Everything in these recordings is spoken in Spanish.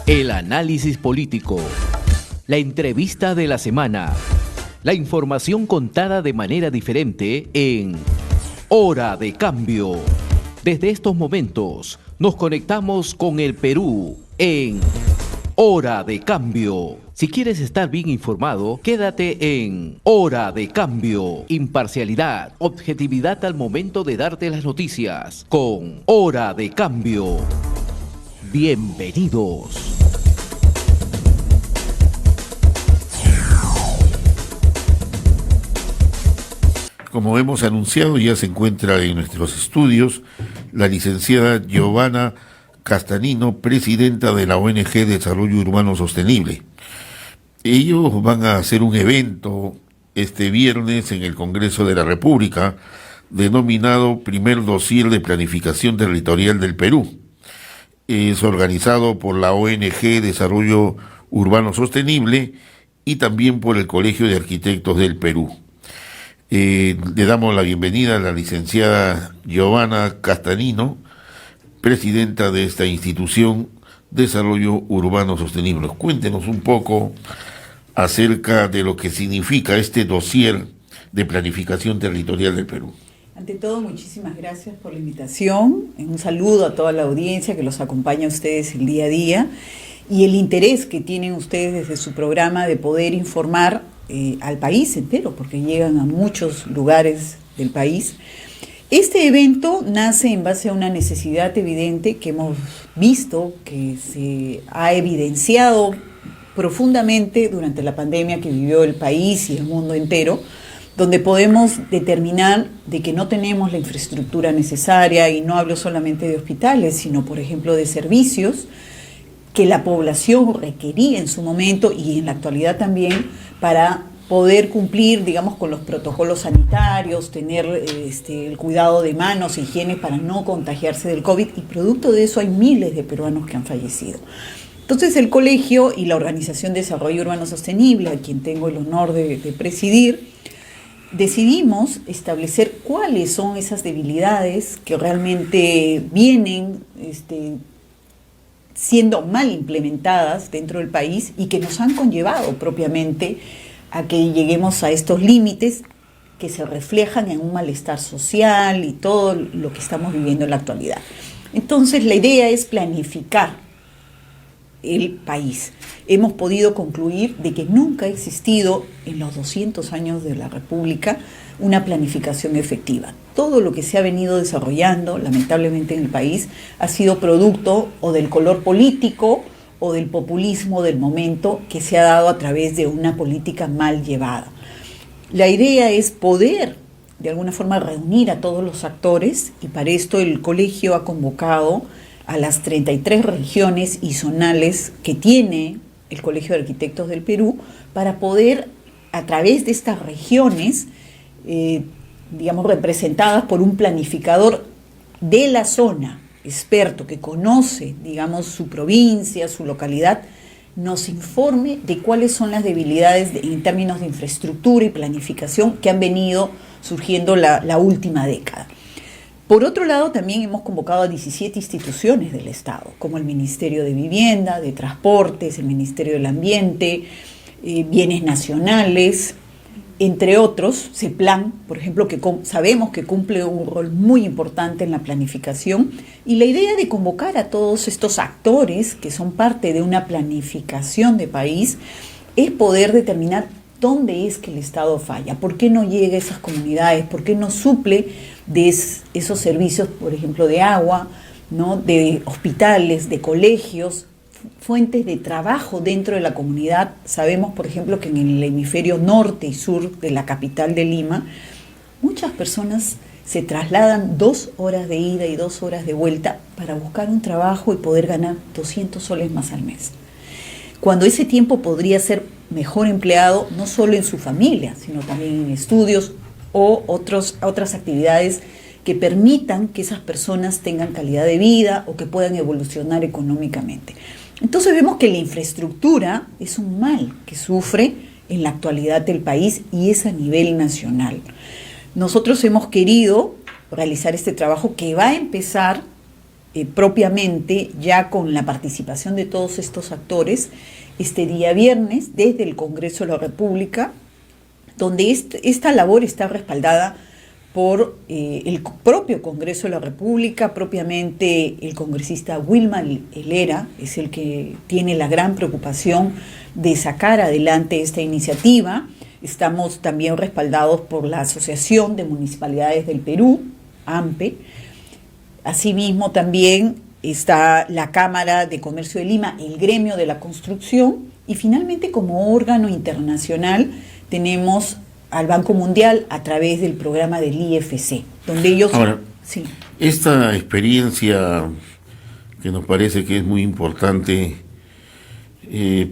El análisis político, la entrevista de la semana, la información contada de manera diferente en Hora de Cambio. Desde estos momentos nos conectamos con el Perú en Hora de Cambio. Si quieres estar bien informado, quédate en Hora de Cambio. Imparcialidad, objetividad al momento de darte las noticias con Hora de Cambio. Bienvenidos. Como hemos anunciado, ya se encuentra en nuestros estudios la licenciada Giovanna Castanino, presidenta de la ONG Desarrollo Urbano Sostenible. Ellos van a hacer un evento este viernes en el Congreso de la República, denominado Primer Dossier de Planificación Territorial del Perú. Es organizado por la ONG Desarrollo Urbano Sostenible y también por el Colegio de Arquitectos del Perú. Le damos la bienvenida a la licenciada Giovanna Castanino, presidenta de esta institución Desarrollo Urbano Sostenible. Cuéntenos un poco acerca de lo que significa este dossier de planificación territorial del Perú. Ante todo, muchísimas gracias por la invitación. Un saludo a toda la audiencia que los acompaña a ustedes el día a día y el interés que tienen ustedes desde su programa de poder informar al país entero, porque llegan a muchos lugares del país. Este evento nace en base a una necesidad evidente que hemos visto, que se ha evidenciado profundamente durante la pandemia que vivió el país y el mundo entero, donde podemos determinar de que no tenemos la infraestructura necesaria, y no hablo solamente de hospitales, sino por ejemplo de servicios que la población requería en su momento y en la actualidad también, para poder cumplir, digamos, con los protocolos sanitarios, tener el cuidado de manos, higiene para no contagiarse del COVID, y producto de eso hay miles de peruanos que han fallecido. Entonces el colegio y la Organización de Desarrollo Urbano Sostenible, a quien tengo el honor de presidir, decidimos establecer cuáles son esas debilidades que realmente vienen siendo mal implementadas dentro del país y que nos han conllevado propiamente a que lleguemos a estos límites que se reflejan en un malestar social y todo lo que estamos viviendo en la actualidad. Entonces la idea es planificar el país. Hemos podido concluir de que nunca ha existido en los 200 años de la República una planificación efectiva. Todo lo que se ha venido desarrollando, lamentablemente, en el país ha sido producto o del color político o del populismo del momento, que se ha dado a través de una política mal llevada. La idea es poder, de alguna forma, reunir a todos los actores, y para esto el colegio ha convocado a las 33 regiones y zonales que tiene el Colegio de Arquitectos del Perú, para poder, a través de estas regiones, representadas por un planificador de la zona, experto que conoce, su provincia, su localidad, nos informe de cuáles son las debilidades en términos de infraestructura y planificación que han venido surgiendo la última década. Por otro lado, también hemos convocado a 17 instituciones del Estado, como el Ministerio de Vivienda, de Transportes, el Ministerio del Ambiente, Bienes Nacionales, entre otros. CEPLAN, por ejemplo, que sabemos que cumple un rol muy importante en la planificación, y la idea de convocar a todos estos actores que son parte de una planificación de país es poder determinar dónde es que el Estado falla, por qué no llega a esas comunidades, por qué no suple de esos servicios, por ejemplo, de agua, ¿no?, de hospitales, de colegios, fuentes de trabajo dentro de la comunidad. Sabemos, por ejemplo, que en el hemisferio norte y sur de la capital de Lima, muchas personas se trasladan 2 horas de ida y 2 horas de vuelta para buscar un trabajo y poder ganar 200 soles más al mes, cuando ese tiempo podría ser mejor empleado no solo en su familia, sino también en estudios o otras actividades que permitan que esas personas tengan calidad de vida o que puedan evolucionar económicamente. Entonces vemos que la infraestructura es un mal que sufre en la actualidad del país, y es a nivel nacional. Nosotros hemos querido realizar este trabajo, que va a empezar propiamente ya con la participación de todos estos actores este día viernes desde el Congreso de la República, donde esta labor está respaldada por el propio Congreso de la República. Propiamente el congresista Wilman Helera es el que tiene la gran preocupación de sacar adelante esta iniciativa. Estamos también respaldados por la Asociación de Municipalidades del Perú, AMPE. Asimismo también está la Cámara de Comercio de Lima, el Gremio de la Construcción, y finalmente como órgano internacional tenemos al Banco Mundial a través del programa del IFC, donde ellos... Ahora, sí. Esta experiencia que nos parece que es muy importante,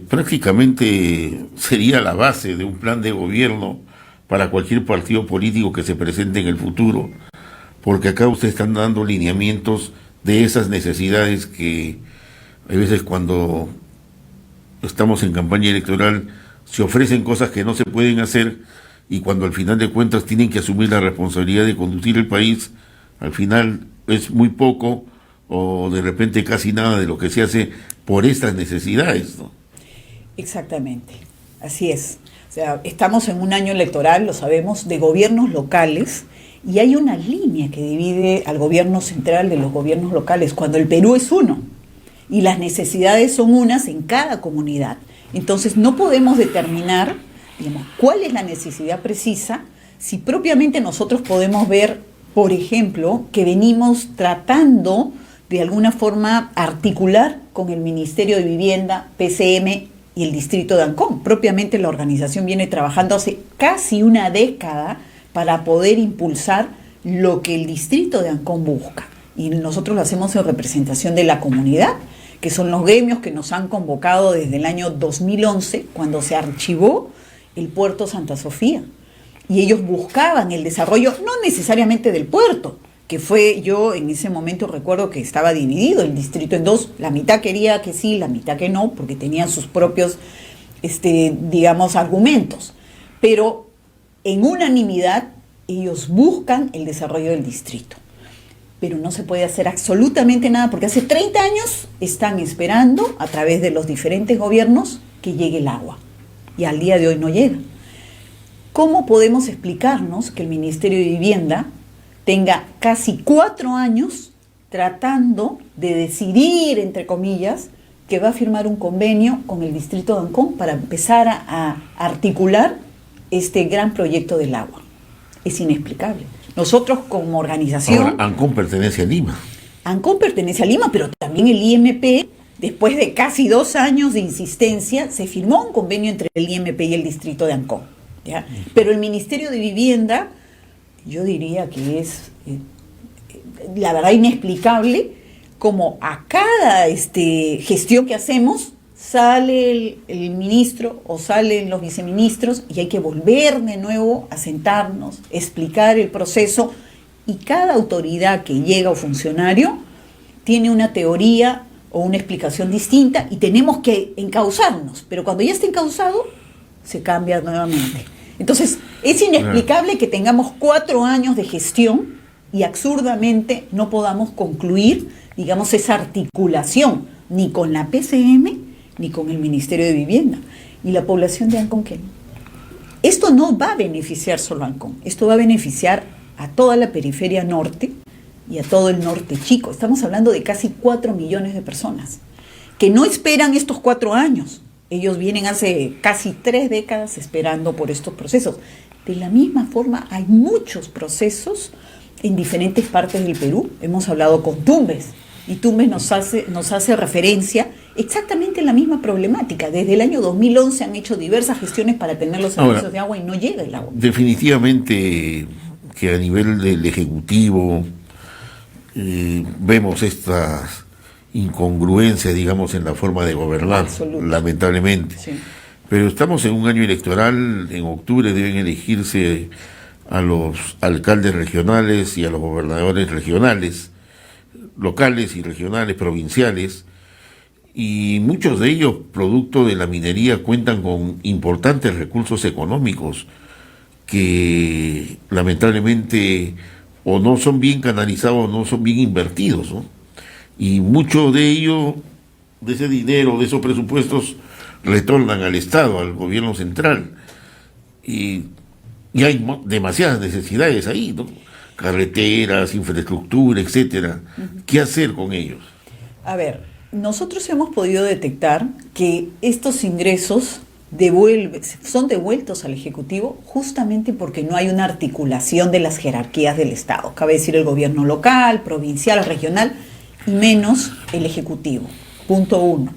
prácticamente sería la base de un plan de gobierno para cualquier partido político que se presente en el futuro, porque acá ustedes están dando lineamientos de esas necesidades que a veces cuando estamos en campaña electoral se ofrecen cosas que no se pueden hacer, y cuando al final de cuentas tienen que asumir la responsabilidad de conducir el país, al final es muy poco o de repente casi nada de lo que se hace por estas necesidades, ¿no? Exactamente, así es. O sea, estamos en un año electoral, lo sabemos, de gobiernos locales, y hay una línea que divide al gobierno central de los gobiernos locales, cuando el Perú es uno, y las necesidades son unas en cada comunidad. Entonces no podemos determinar, digamos, cuál es la necesidad precisa, si propiamente nosotros podemos ver, por ejemplo, que venimos tratando de alguna forma articular con el Ministerio de Vivienda, PCM y el Distrito de Ancón. Propiamente la organización viene trabajando hace casi una década para poder impulsar lo que el Distrito de Ancón busca. Y nosotros lo hacemos en representación de la comunidad, que son los gremios que nos han convocado desde el año 2011, cuando se archivó el puerto Santa Sofía. Y ellos buscaban el desarrollo, no necesariamente del puerto, que fue, yo en ese momento recuerdo que estaba dividido el distrito en dos, la mitad quería que sí, la mitad que no, porque tenían sus propios, digamos, argumentos. Pero en unanimidad ellos buscan el desarrollo del distrito. Pero no se puede hacer absolutamente nada, porque hace 30 años están esperando, a través de los diferentes gobiernos, que llegue el agua. Y al día de hoy no llega. ¿Cómo podemos explicarnos que el Ministerio de Vivienda tenga casi 4 años tratando de decidir, entre comillas, que va a firmar un convenio con el Distrito de Ancón para empezar a articular este gran proyecto del agua? Es inexplicable. Nosotros como organización... Ahora, Ancón pertenece a Lima. Ancón pertenece a Lima, pero también el IMP, después de casi 2 años de insistencia, se firmó un convenio entre el IMP y el Distrito de Ancón, ¿ya? Pero el Ministerio de Vivienda, yo diría que es, la verdad, inexplicable, como a cada gestión que hacemos, sale el ministro o salen los viceministros y hay que volver de nuevo a sentarnos, explicar el proceso, y cada autoridad que llega o funcionario tiene una teoría o una explicación distinta y tenemos que encauzarnos, pero cuando ya está encauzado se cambia nuevamente. Entonces es inexplicable que tengamos 4 años de gestión y absurdamente no podamos concluir, digamos, esa articulación ni con la PCM ni con el Ministerio de Vivienda. Y la población de Ancón, ¿qué? Esto no va a beneficiar solo a Ancón, esto va a beneficiar a toda la periferia norte y a todo el norte chico. Estamos hablando de casi 4 millones de personas que no esperan estos 4 años. Ellos vienen hace casi 3 décadas esperando por estos procesos. De la misma forma, hay muchos procesos en diferentes partes del Perú. Hemos hablado con Tumbes, y Tumbes nos hace referencia exactamente en la misma problemática. Desde el año 2011 han hecho diversas gestiones para tener los servicios de agua y no llega el agua. Definitivamente que a nivel del Ejecutivo vemos estas incongruencias, digamos, en la forma de gobernar, lamentablemente. Sí. Pero estamos en un año electoral, en octubre deben elegirse a los alcaldes regionales y a los gobernadores regionales, locales y regionales, provinciales, y muchos de ellos, producto de la minería, cuentan con importantes recursos económicos que lamentablemente o no son bien canalizados o no son bien invertidos, ¿no? y mucho de ello, de ese dinero, de esos presupuestos, retornan al Estado, al gobierno central, y hay demasiadas necesidades ahí, ¿no? Carreteras, infraestructura, etcétera. ¿Qué hacer con ellos? A ver, nosotros hemos podido detectar que estos ingresos son devueltos al Ejecutivo justamente porque no hay una articulación de las jerarquías del Estado. Cabe decir el gobierno local, provincial, regional y menos el Ejecutivo. Punto 1.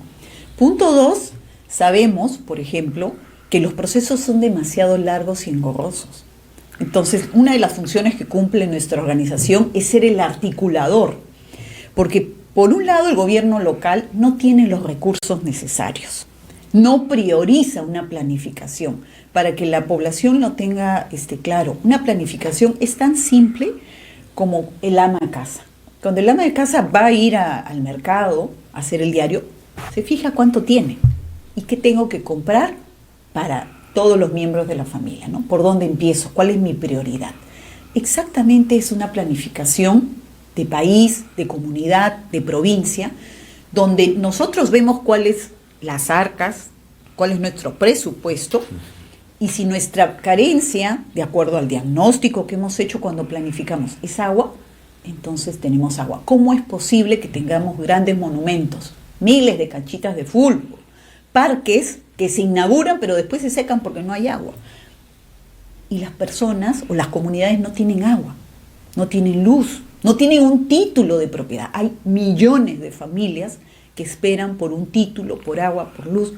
Punto 2, sabemos, por ejemplo, que los procesos son demasiado largos y engorrosos. Entonces, una de las funciones que cumple nuestra organización es ser el articulador, porque por un lado el gobierno local no tiene los recursos necesarios, no prioriza una planificación. Para que la población lo tenga claro, una planificación es tan simple como el ama de casa. Cuando el ama de casa va a ir al mercado a hacer el diario, se fija cuánto tiene y qué tengo que comprar para todos los miembros de la familia, ¿no? ¿Por dónde empiezo? ¿Cuál es mi prioridad? Exactamente es una planificación de país, de comunidad, de provincia, donde nosotros vemos cuáles las arcas, cuál es nuestro presupuesto, y si nuestra carencia, de acuerdo al diagnóstico que hemos hecho cuando planificamos, es agua, entonces tenemos agua. ¿Cómo es posible que tengamos grandes monumentos, miles de canchitas de fútbol, parques que se inauguran pero después se secan porque no hay agua? Y las personas o las comunidades no tienen agua, no tienen luz, no tienen un título de propiedad. Hay millones de familias que esperan por un título, por agua, por luz,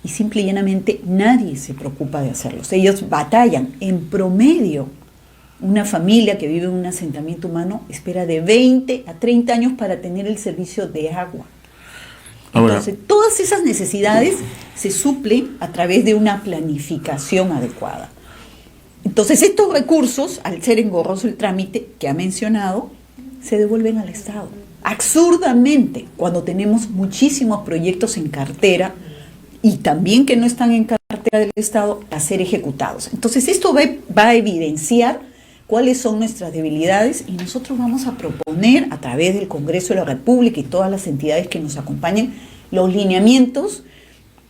y simple y llanamente nadie se preocupa de hacerlos. Ellos batallan. En promedio, una familia que vive en un asentamiento humano espera de 20 a 30 años para tener el servicio de agua. Entonces, todas esas necesidades se suplen a través de una planificación adecuada. Entonces, estos recursos, al ser engorroso el trámite que ha mencionado, se devuelven al Estado. Absurdamente, cuando tenemos muchísimos proyectos en cartera y también que no están en cartera del Estado a ser ejecutados. Entonces, esto va a evidenciar cuáles son nuestras debilidades y nosotros vamos a proponer a través del Congreso de la República y todas las entidades que nos acompañen los lineamientos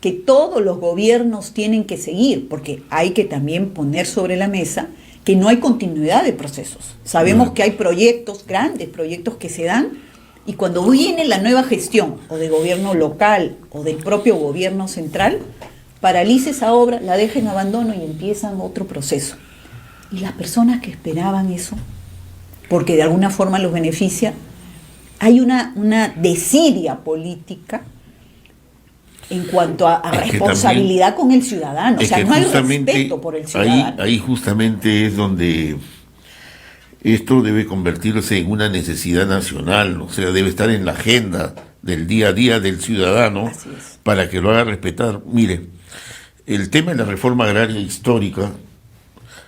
que todos los gobiernos tienen que seguir, porque hay que también poner sobre la mesa que no hay continuidad de procesos. Sabemos que hay proyectos, grandes proyectos que se dan, y cuando viene la nueva gestión o de gobierno local o del propio gobierno central, paraliza esa obra, la deja en abandono y empiezan otro proceso. Y las personas que esperaban eso, porque de alguna forma los beneficia, hay una desidia política en cuanto a responsabilidad con el ciudadano. O sea, no hay respeto por el ciudadano. Ahí justamente es donde esto debe convertirse en una necesidad nacional, o sea, debe estar en la agenda del día a día del ciudadano para que lo haga respetar. Mire, el tema de la reforma agraria histórica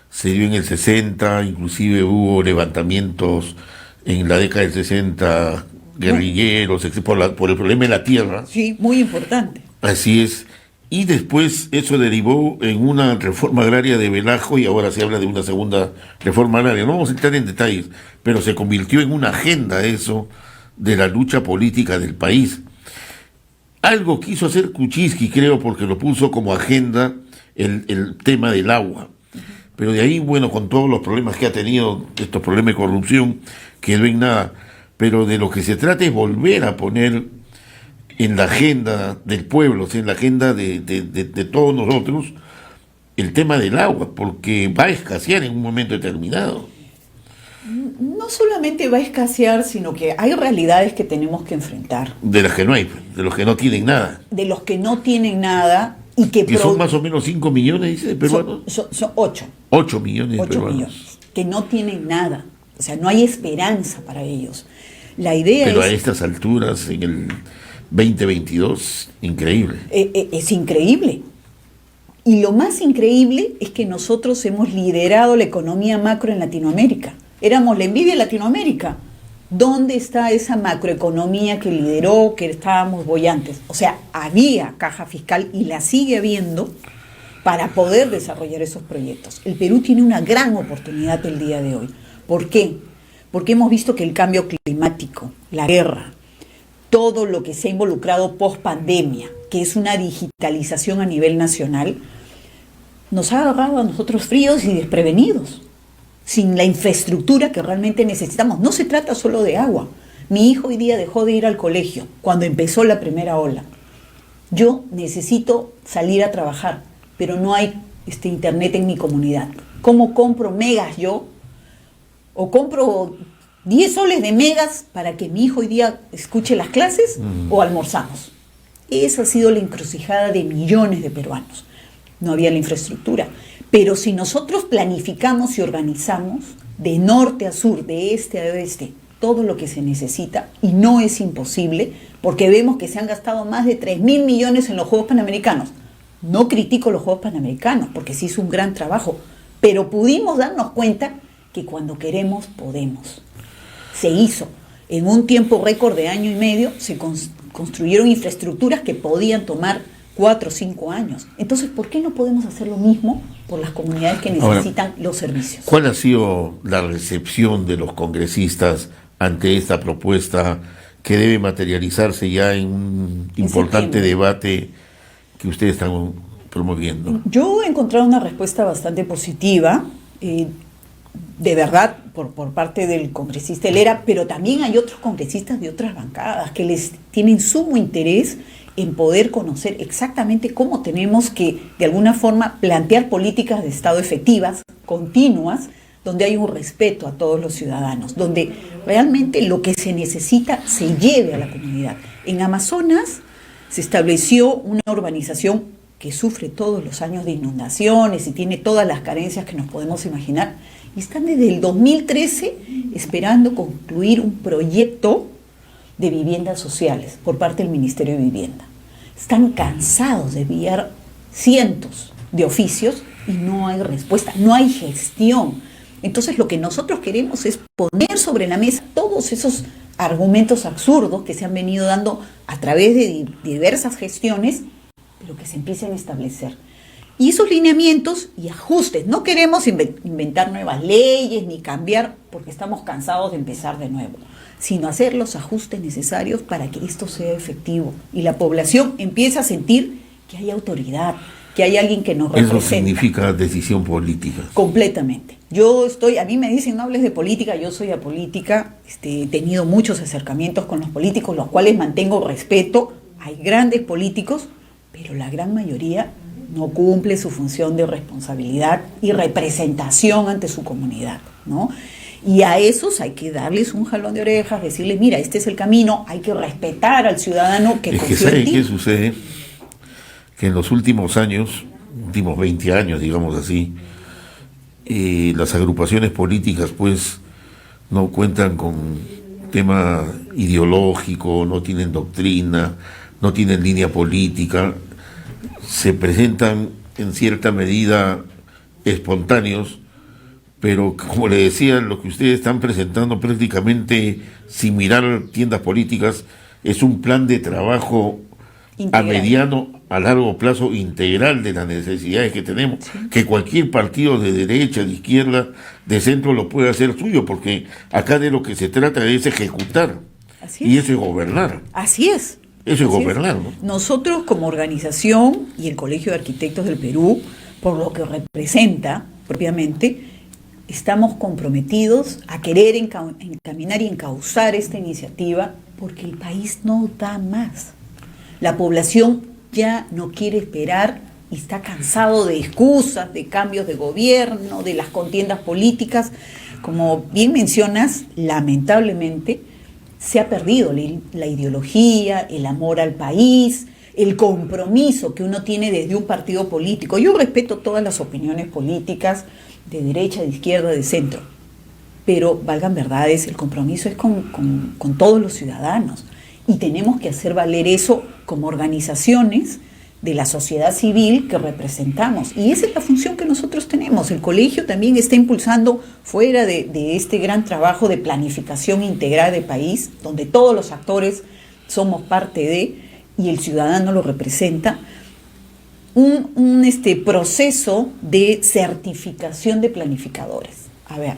se dio en el 60, inclusive hubo levantamientos en la década del 60, guerrilleros, por el problema de la tierra. Sí, muy importante. Así es. Y después eso derivó en una reforma agraria de Velasco y ahora se habla de una segunda reforma agraria. No vamos a entrar en detalles, pero se convirtió en una agenda eso de la lucha política del país. Algo quiso hacer Kuczynski, creo, porque lo puso como agenda el tema del agua. Pero de ahí, bueno, con todos los problemas que ha tenido, estos problemas de corrupción, quedó en nada. Pero de lo que se trata es volver a poner en la agenda del pueblo, o sea, en la agenda de todos nosotros, el tema del agua, porque va a escasear en un momento determinado. No solamente va a escasear, sino que hay realidades que tenemos que enfrentar. De las que no hay, de los que no tienen nada. De los que no tienen nada y que son más o menos 5 millones, dice, de peruanos. Son 8. 8 millones de 8 peruanos. Millones, que no tienen nada. O sea, no hay esperanza para ellos. La idea Pero es... a estas alturas, en el 2022, increíble. Es increíble. Y lo más increíble es que nosotros hemos liderado la economía macro en Latinoamérica. Éramos la envidia de Latinoamérica. ¿Dónde está esa macroeconomía que lideró, que estábamos bollantes? O sea, había caja fiscal y la sigue habiendo para poder desarrollar esos proyectos. El Perú tiene una gran oportunidad el día de hoy. ¿Por qué? Porque hemos visto que el cambio climático, la guerra, todo lo que se ha involucrado post pandemia, que es una digitalización a nivel nacional, nos ha agarrado a nosotros fríos y desprevenidos, sin la infraestructura que realmente necesitamos. No se trata solo de agua. Mi hijo hoy día dejó de ir al colegio cuando empezó la primera ola. Yo necesito salir a trabajar, pero no hay internet en mi comunidad. ¿Cómo compro megas yo? ¿O compro 10 soles de megas para que mi hijo hoy día escuche las clases o almorzamos? Esa ha sido la encrucijada de millones de peruanos. No había la infraestructura. Pero si nosotros planificamos y organizamos de norte a sur, de este a oeste, todo lo que se necesita, y no es imposible, porque vemos que se han gastado más de 3.000 millones en los Juegos Panamericanos. No critico los Juegos Panamericanos, porque se hizo un gran trabajo, pero pudimos darnos cuenta que cuando queremos, podemos. Se hizo. En un tiempo récord de año y medio, se construyeron infraestructuras que podían tomar 4 o 5 años. Entonces, ¿por qué no podemos hacer lo mismo por las comunidades que necesitan los servicios? ¿Cuál ha sido la recepción de los congresistas ante esta propuesta que debe materializarse ya en un importante debate que ustedes están promoviendo? Yo he encontrado una respuesta bastante positiva, de verdad, por parte del congresista Helera, pero también hay otros congresistas de otras bancadas que les tienen sumo interés en poder conocer exactamente cómo tenemos que, de alguna forma, plantear políticas de Estado efectivas, continuas, donde hay un respeto a todos los ciudadanos, donde realmente lo que se necesita se lleve a la comunidad. En Amazonas se estableció una urbanización que sufre todos los años de inundaciones y tiene todas las carencias que nos podemos imaginar, y están desde el 2013 esperando concluir un proyecto de viviendas sociales por parte del Ministerio de Vivienda. Están cansados de enviar cientos de oficios y no hay respuesta, no hay gestión. Entonces lo que nosotros queremos es poner sobre la mesa todos esos argumentos absurdos que se han venido dando a través de diversas gestiones, pero que se empiecen a establecer. Y esos lineamientos y ajustes, no queremos inventar nuevas leyes ni cambiar porque estamos cansados de empezar de nuevo, sino hacer los ajustes necesarios para que esto sea efectivo y la población empiece a sentir que hay autoridad, que hay alguien que nos representa. Eso significa decisión política. Completamente. A mí me dicen no hables de política, yo soy apolítica, he tenido muchos acercamientos con los políticos, los cuales mantengo respeto. Hay grandes políticos, pero la gran mayoría no cumple su función de responsabilidad y representación ante su comunidad, ¿no? Y a esos hay que darles un jalón de orejas, decirles, mira, este es el camino, hay que respetar al ciudadano que confía en ti. ¿Sabe qué sucede? Que en los últimos años, últimos 20 años, digamos así, las agrupaciones políticas pues no cuentan con tema ideológico, no tienen doctrina, no tienen línea política, se presentan en cierta medida espontáneos, pero como le decía, lo que ustedes están presentando prácticamente sin mirar tiendas políticas es un plan de trabajo integral, a mediano, a largo plazo, integral de las necesidades que tenemos, sí, que cualquier partido de derecha, de izquierda, de centro lo puede hacer suyo, porque acá de lo que se trata es ejecutar, y eso es gobernar. Así es. Eso es gobernar, ¿no? Nosotros como organización y el Colegio de Arquitectos del Perú, por lo que representa propiamente, estamos comprometidos a querer encaminar y encauzar esta iniciativa porque el país no da más. La población ya no quiere esperar y está cansado de excusas, de cambios de gobierno, de las contiendas políticas. Como bien mencionas, lamentablemente se ha perdido la ideología, el amor al país, el compromiso que uno tiene desde un partido político. Yo respeto todas las opiniones políticas, de derecha, de izquierda, de centro, pero valgan verdades, el compromiso es con todos los ciudadanos y tenemos que hacer valer eso como organizaciones de la sociedad civil que representamos, y esa es la función que nosotros tenemos. El colegio también está impulsando, fuera de este gran trabajo de planificación integral de país, donde todos los actores somos parte de, y el ciudadano lo representa, un proceso de certificación de planificadores. A ver,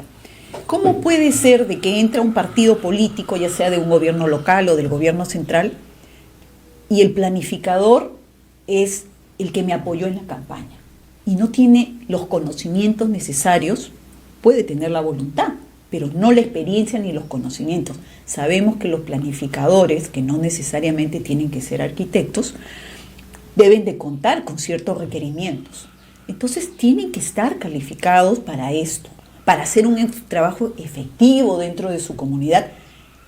¿Cómo puede ser de que entra un partido político, ya sea de un gobierno local o del gobierno central, y el planificador es el que me apoyó en la campaña y no tiene los conocimientos necesarios? Puede tener la voluntad, pero no la experiencia ni los conocimientos. Sabemos que los planificadores, que no necesariamente tienen que ser arquitectos, deben de contar con ciertos requerimientos. Entonces tienen que estar calificados para esto, para hacer un trabajo efectivo dentro de su comunidad,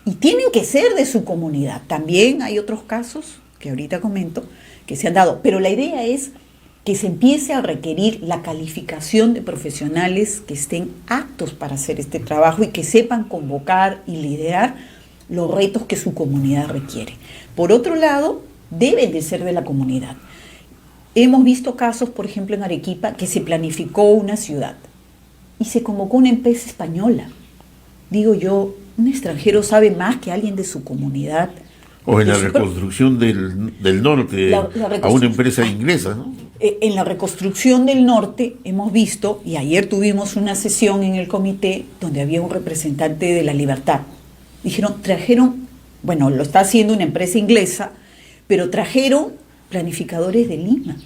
y tienen que ser de su comunidad. También hay otros casos que ahorita comento que se han dado, pero la idea es que se empiece a requerir la calificación de profesionales que estén aptos para hacer este trabajo y que sepan convocar y liderar los retos que su comunidad requiere. Por otro lado, deben de ser de la comunidad. Hemos visto casos, por ejemplo, en Arequipa, que se planificó una ciudad y se convocó una empresa española. Digo yo, un extranjero sabe más que alguien de su comunidad. O en la reconstrucción del norte, a una empresa inglesa, ¿no? En la reconstrucción del norte hemos visto, y ayer tuvimos una sesión en el comité donde había un representante de La Libertad. Trajeron, bueno, lo está haciendo una empresa inglesa, pero trajeron planificadores de Lima.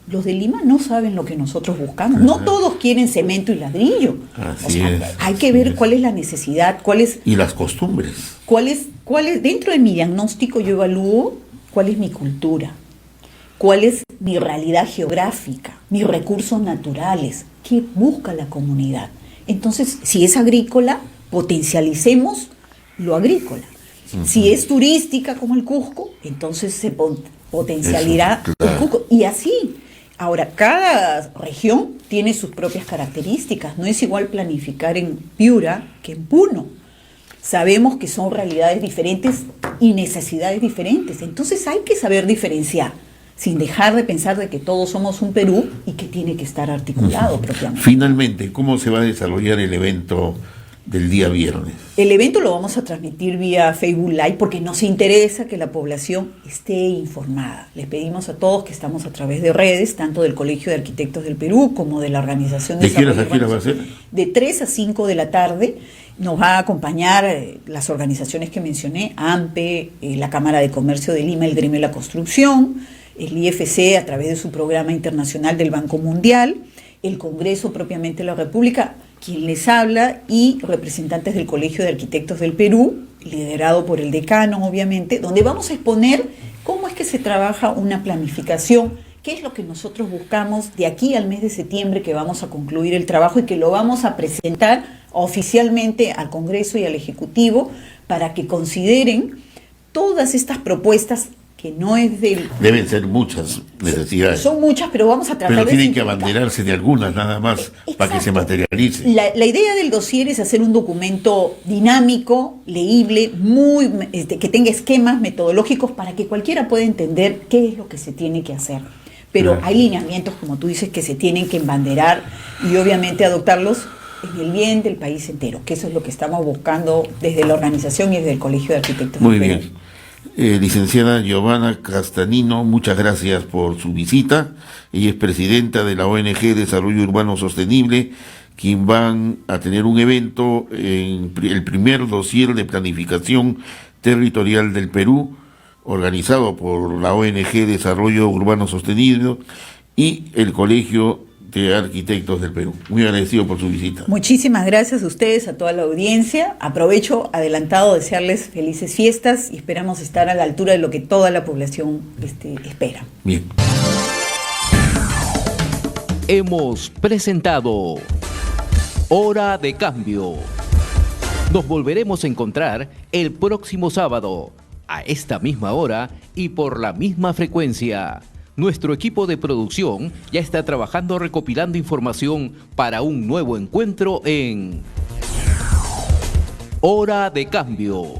Los de Lima no saben lo que nosotros buscamos. No todos quieren cemento y ladrillo. Hay que ver cuál es la necesidad, y las costumbres. Dentro de mi diagnóstico yo evalúo cuál es mi cultura, cuál es mi realidad geográfica, mis recursos naturales, qué busca la comunidad. Entonces, si es agrícola, potencialicemos lo agrícola. Si es turística como el Cusco, entonces se potencializará el Cusco. Y así. Ahora, cada región tiene sus propias características. No es igual planificar en Piura que en Puno. Sabemos que son realidades diferentes y necesidades diferentes. Entonces hay que saber diferenciar, sin dejar de pensar de que todos somos un Perú y que tiene que estar articulado propiamente. Finalmente, ¿cómo se va a desarrollar el evento del día viernes? El evento lo vamos a transmitir vía Facebook Live porque nos interesa que la población esté informada. Les pedimos a todos que estamos a través de redes, tanto del Colegio de Arquitectos del Perú como de la Organización de Desarrollo Urbano. ¿De qué hora va a ser? De 3 a 5 de la tarde. Nos va a acompañar las organizaciones que mencioné, AMPE, la Cámara de Comercio de Lima, el Gremio de la Construcción, el IFC a través de su programa internacional del Banco Mundial, el Congreso propiamente de la República, quien les habla, y representantes del Colegio de Arquitectos del Perú, liderado por el decano, obviamente, donde vamos a exponer cómo es que se trabaja una planificación, qué es lo que nosotros buscamos de aquí al mes de septiembre, que vamos a concluir el trabajo y que lo vamos a presentar oficialmente al Congreso y al Ejecutivo para que consideren todas estas propuestas que no es del... Deben ser muchas necesidades. Son muchas, pero vamos a tratar pero de... Pero tienen que abanderarse de algunas nada más. Exacto. Para que se materialice. La idea del dossier es hacer un documento dinámico, leíble, que tenga esquemas metodológicos para que cualquiera pueda entender qué es lo que se tiene que hacer. Pero hay lineamientos, como tú dices, que se tienen que embanderar y obviamente adoptarlos en el bien del país entero, que eso es lo que estamos buscando desde la organización y desde el Colegio de Arquitectos. Muy bien. Licenciada Giovanna Castanino, muchas gracias por su visita. Ella es presidenta de la ONG Desarrollo Urbano Sostenible, quien van a tener un evento en el primer dossier de planificación territorial del Perú, organizado por la ONG Desarrollo Urbano Sostenible y el Colegio de Arquitectos del Perú. Muy agradecido por su visita. Muchísimas gracias a ustedes, a toda la audiencia. Aprovecho adelantado desearles felices fiestas y esperamos estar a la altura de lo que toda la población espera. Bien. Hemos presentado Hora de Cambio. Nos volveremos a encontrar el próximo sábado, a esta misma hora y por la misma frecuencia. Nuestro equipo de producción ya está trabajando recopilando información para un nuevo encuentro en Hora de Cambio.